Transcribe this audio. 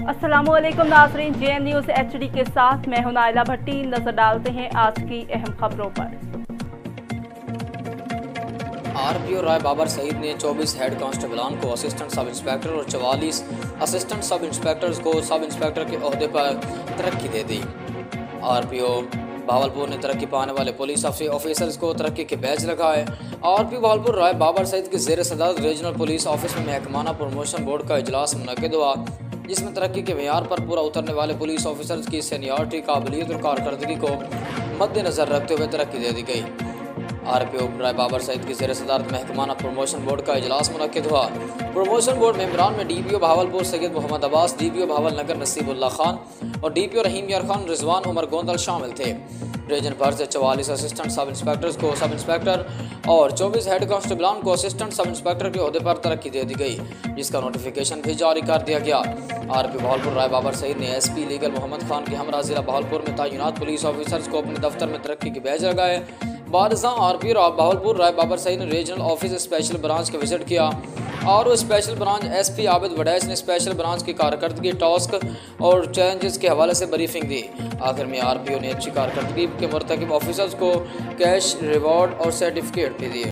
अस्सलामुअलैकुम नाज़रीन, JN news HD के साथ मैं हूं नाइला भट्टी। नजर डालते हैं आज की अहम खबरों पर। RPO राय बाबर सईद ने 24 हेड कांस्टेबलान को असिस्टेंट सब इंस्पेक्टर और 44 असिस्टेंट सब इंस्पेक्टर्स को सब इंस्पेक्टर के ओहदे पर तरक्की दे दी। RPO भावलपुर ने तरक्की पाने वाले पुलिस ऑफिसर्स को तरक्की के बैच लगाए। RPO भावलपुर राय बाबर सईद के ज़ेर सदारत रीजनल पुलिस ऑफिस में महकमाना प्रमोशन बोर्ड का इजलास मुनक़िद हुआ, जिसमें तरक्की के मेयार पर पूरा उतरने वाले पुलिस ऑफिसर्स की सीनियरिटी, काबिलियत और कारकर्दगी को मद्देनजर रखते हुए तरक्की दे दी गई। RPO राय बाबर सईद की ज़ेर सदारत महकमाना प्रमोशन बोर्ड का इजलास मुनक़िद हुआ। प्रमोशन बोर्ड मेंबरान में DPO भावलपुर सैयद मोहम्मद अब्बास, DPO भावल नगर नसीबुल्लाह खान और DPO रहीम यार खान रिजवान उमर गोंदल शामिल थे। रीजन भर से 44 असिस्टेंट सब इंस्पेक्टर्स को सब इंस्पेक्टर और 24 हेड कांस्टेबलान को असिस्टेंट सब इंस्पेक्टर के ओहदे पर तरक्की दे दी गई, जिसका नोटिफिकेशन भी जारी कर दिया गया। RPO भावलपुर राय बाबर सईद ने SP लीगल मोहम्मद खान के हमरा जिला भावलपुर में तैनात पुलिस ऑफिसर्स को अपने दफ्तर में तरक्की के बैच लगाए। बारजा RPO भावलपुर राय बाबर सईद ने रीजनल ऑफिस स्पेशल ब्रांच का विजिट किया और वो special branch SP Abid Waraich ने स्पेशल ब्रांच की कारकर्दगी, टास्क और चैलेंजेस के हवाले से ब्रीफिंग दी। आखिर में RPO ने अच्छी कारकर्दगी के मुर्तकिब ऑफिसर्स को कैश, रिवॉर्ड और सर्टिफिकेट भी दिए।